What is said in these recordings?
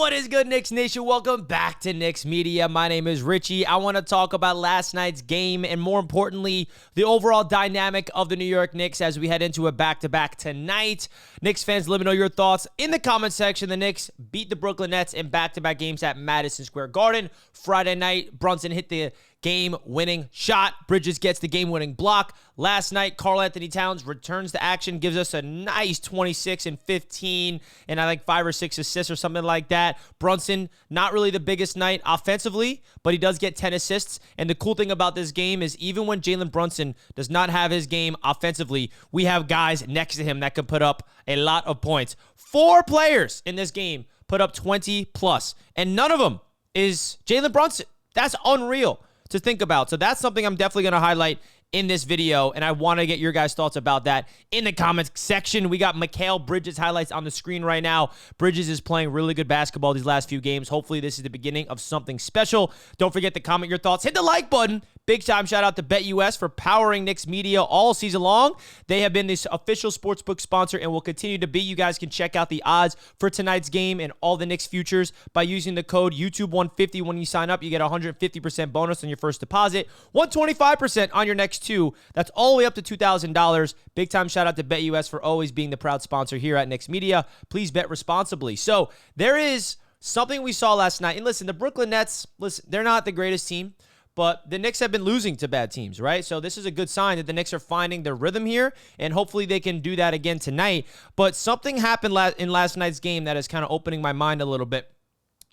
What is good, Knicks Nation? Welcome back to Knicks Media. My name is Richie. I want to talk about last night's game and, more importantly, the overall dynamic of the New York Knicks as we head into a back-to-back tonight. Knicks fans, let me know your thoughts in the comment section. The Knicks beat the Brooklyn Nets in back-to-back games at Madison Square Garden. Friday night, Brunson hit the game-winning shot. Bridges gets the game-winning block. Last night, Karl-Anthony Towns returns to action, gives us a nice 26 and 15, and I think 5 or 6 assists or something like that. Brunson, not really the biggest night offensively, but he does get 10 assists. And the cool thing about this game is even when Jalen Brunson does not have his game offensively, we have guys next to him that can put up a lot of points. 4 players in this game put up 20 plus, and none of them is Jalen Brunson. That's unreal to think about. So that's something I'm definitely going to highlight in this video, and I want to get your guys' thoughts about that in the comments section. We got Mikal Bridges highlights on the screen right now. Bridges is playing really good basketball these last few games. Hopefully this is the beginning of something special. Don't forget to comment your thoughts. Hit the like button. Big time shout out to BetUS for powering Knicks Media all season long. They have been this official sportsbook sponsor and will continue to be. You guys can check out the odds for tonight's game and all the Knicks futures by using the code YouTube150 when you sign up. You get a 150% bonus on your first deposit, 125% on your next 2. That's all the way up to $2,000. Big time shout out to BetUS for always being the proud sponsor here at Knicks Media. Please bet responsibly. So there is something we saw last night. And listen, the Brooklyn Nets, they're not the greatest team, but the Knicks have been losing to bad teams, right? So this is a good sign that the Knicks are finding their rhythm here, and hopefully they can do that again tonight. But something happened in last night's game that is kind of opening my mind a little bit,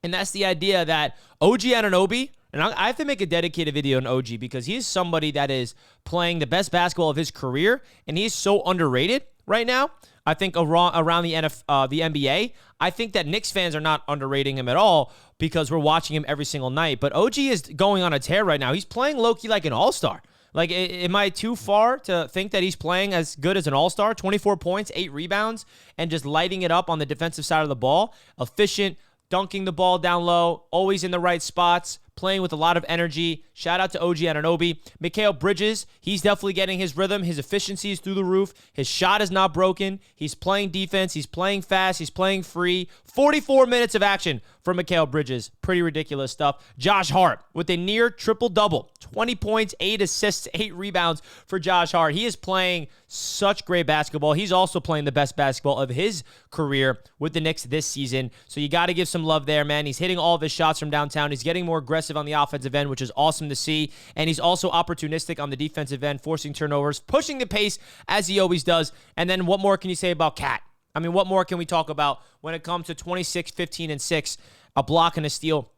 and that's the idea that OG Anunoby, and I have to make a dedicated video on OG because he is somebody that is playing the best basketball of his career, and he's so underrated right now. I think around the NBA, I think that Knicks fans are not underrating him at all because we're watching him every single night. But OG is going on a tear right now. He's playing low-key like an all-star. Like, am I too far to think that he's playing as good as an all-star? 24 points, 8 rebounds, and just lighting it up on the defensive side of the ball. Efficient, dunking the ball down low, always in the right spots, playing with a lot of energy. Shout out to OG Anunoby. Mikal Bridges, he's definitely getting his rhythm. His efficiency is through the roof. His shot is not broken. He's playing defense. He's playing fast. He's playing free. 44 minutes of action for Mikal Bridges. Pretty ridiculous stuff. Josh Hart with a near triple-double. 20 points, 8 assists, 8 rebounds for Josh Hart. He is playing such great basketball. He's also playing the best basketball of his career with the Knicks this season. So you got to give some love there, man. He's hitting all of his shots from downtown. He's getting more aggressive on the offensive end, which is awesome to see. And he's also opportunistic on the defensive end, forcing turnovers, pushing the pace as he always does. And then what more can you say about Cat? I mean, what more can we talk about when it comes to 26, 15, and 6, a block and a steal?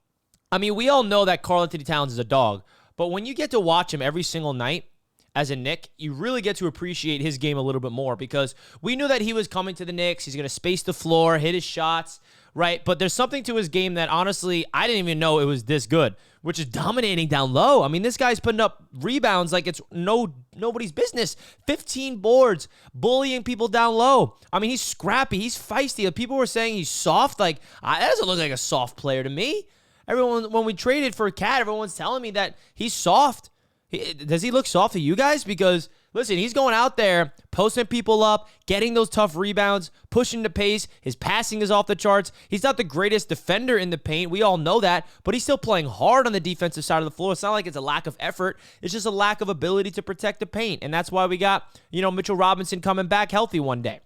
I mean, we all know that Karl-Anthony Towns is a dog, but when you get to watch him every single night as a Knick, you really get to appreciate his game a little bit more because we knew that he was coming to the Knicks. He's going to space the floor, hit his shots, right? But there's something to his game that, honestly, I didn't even know it was this good, which is dominating down low. I mean, this guy's putting up rebounds like it's nobody's business. 15 boards, bullying people down low. I mean, he's scrappy. He's feisty. People were saying he's soft. Like, that doesn't look like a soft player to me. Everyone, when we traded for Cat, everyone's telling me that he's soft. Does he look soft to you guys? Because, listen, he's going out there, posting people up, getting those tough rebounds, pushing the pace. His passing is off the charts. He's not the greatest defender in the paint. We all know that. But he's still playing hard on the defensive side of the floor. It's not like it's a lack of effort. It's just a lack of ability to protect the paint. And that's why we got, Mitchell Robinson coming back healthy one day.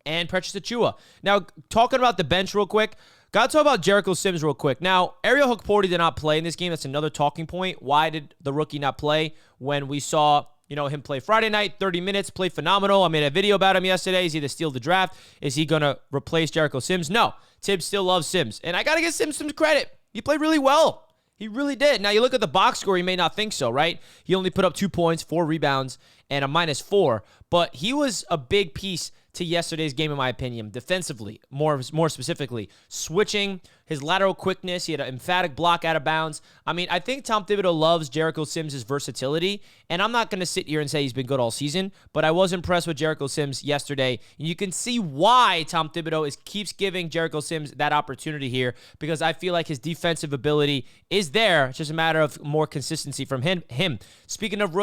And Precious Achiuwa. Now, talking about the bench real quick, got to talk about Jericho Sims real quick. Now, Ariel Hukporti did not play in this game. That's another talking point. Why did the rookie not play when we saw, him play Friday night, 30 minutes, play phenomenal? I made a video about him yesterday. Is he to steal the draft? Is he going to replace Jericho Sims? No. Tibbs still loves Sims. And I got to give Sims some credit. He played really well. He really did. Now, you look at the box score, you may not think so, right? He only put up 2 points, 4 rebounds, and a -4. But he was a big piece to yesterday's game, in my opinion, defensively, more specifically. Switching, his lateral quickness, he had an emphatic block out of bounds. I mean, I think Tom Thibodeau loves Jericho Sims' versatility, and I'm not going to sit here and say he's been good all season, but I was impressed with Jericho Sims yesterday. And you can see why Tom Thibodeau keeps giving Jericho Sims that opportunity here, because I feel like his defensive ability is there. It's just a matter of more consistency from him. Speaking of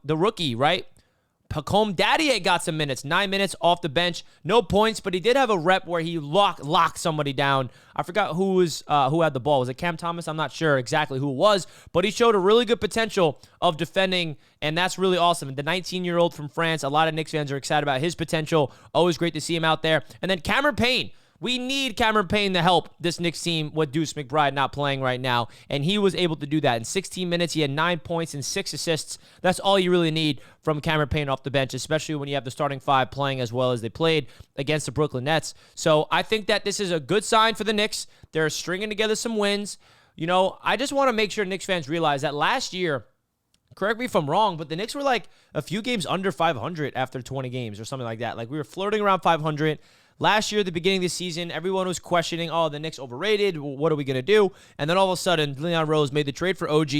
the rookie, right? Pacome Daddier got some minutes, 9 minutes off the bench, no points, but he did have a rep where he locked somebody down. I forgot who had the ball. Was it Cam Thomas? I'm not sure exactly who it was, but he showed a really good potential of defending, and that's really awesome. The 19-year-old from France, a lot of Knicks fans are excited about his potential. Always great to see him out there. And then Cameron Payne. We need Cameron Payne to help this Knicks team with Deuce McBride not playing right now, and he was able to do that. In 16 minutes, he had 9 points and 6 assists. That's all you really need from Cameron Payne off the bench, especially when you have the starting five playing as well as they played against the Brooklyn Nets. So I think that this is a good sign for the Knicks. They're stringing together some wins. You know, I just want to make sure Knicks fans realize that last year, correct me if I'm wrong, but the Knicks were like a few games under 500 after 20 games or something like that. Like we were flirting around 500. Last year, at the beginning of the season, everyone was questioning, oh, the Knicks overrated. What are we going to do? And then all of a sudden, Leon Rose made the trade for OG,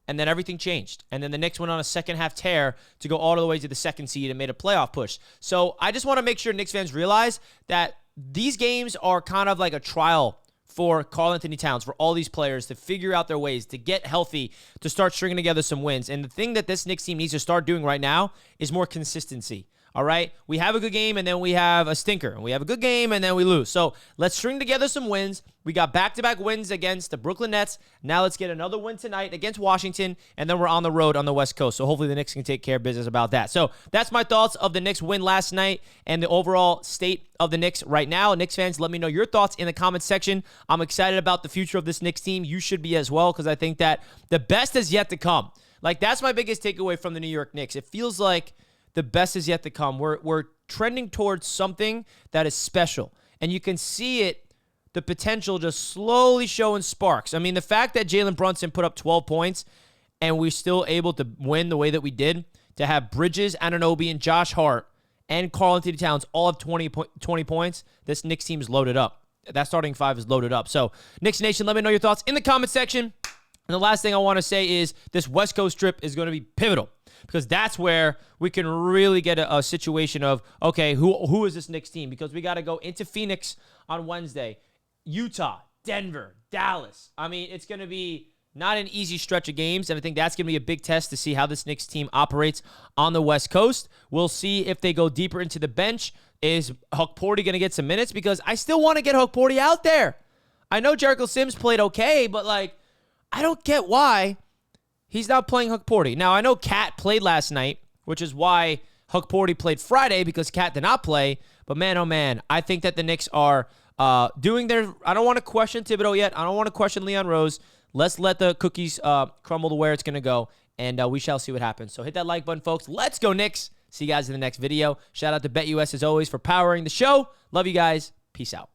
and then everything changed. And then the Knicks went on a second-half tear to go all the way to the second seed and made a playoff push. So I just want to make sure Knicks fans realize that these games are kind of like a trial for Karl-Anthony Towns, for all these players to figure out their ways, to get healthy, to start stringing together some wins. And the thing that this Knicks team needs to start doing right now is more consistency. All right, we have a good game, and then we have a stinker. And we have a good game, and then we lose. So let's string together some wins. We got back-to-back wins against the Brooklyn Nets. Now let's get another win tonight against Washington, and then we're on the road on the West Coast. So hopefully the Knicks can take care of business about that. So that's my thoughts of the Knicks win last night and the overall state of the Knicks right now. Knicks fans, let me know your thoughts in the comments section. I'm excited about the future of this Knicks team. You should be as well, because I think that the best is yet to come. Like, that's my biggest takeaway from the New York Knicks. It feels like the best is yet to come. We're trending towards something that is special. And you can see it, the potential just slowly showing sparks. I mean, the fact that Jalen Brunson put up 12 points and we're still able to win the way that we did, to have Bridges, Anunoby, and Josh Hart and Karl-Anthony Towns all have 20 points, this Knicks team is loaded up. That starting five is loaded up. So, Knicks Nation, let me know your thoughts in the comment section. And the last thing I want to say is this West Coast trip is going to be pivotal, because that's where we can really get a situation of, okay, who is this Knicks team? Because we got to go into Phoenix on Wednesday, Utah, Denver, Dallas. I mean, it's going to be not an easy stretch of games, and I think that's going to be a big test to see how this Knicks team operates on the West Coast. We'll see if they go deeper into the bench. Is Huck Porty going to get some minutes? Because I still want to get Huck Porty out there. I know Jericho Sims played okay, but, like, I don't get why he's not playing Huck Porty. Now, I know Cat played last night, which is why Huck Porty played Friday, because Cat did not play. But, man, oh, man, I think that the Knicks are doing their – I don't want to question Thibodeau yet. I don't want to question Leon Rose. Let's let the cookies crumble to where it's going to go, and we shall see what happens. So hit that like button, folks. Let's go, Knicks. See you guys in the next video. Shout out to BetUS, as always, for powering the show. Love you guys. Peace out.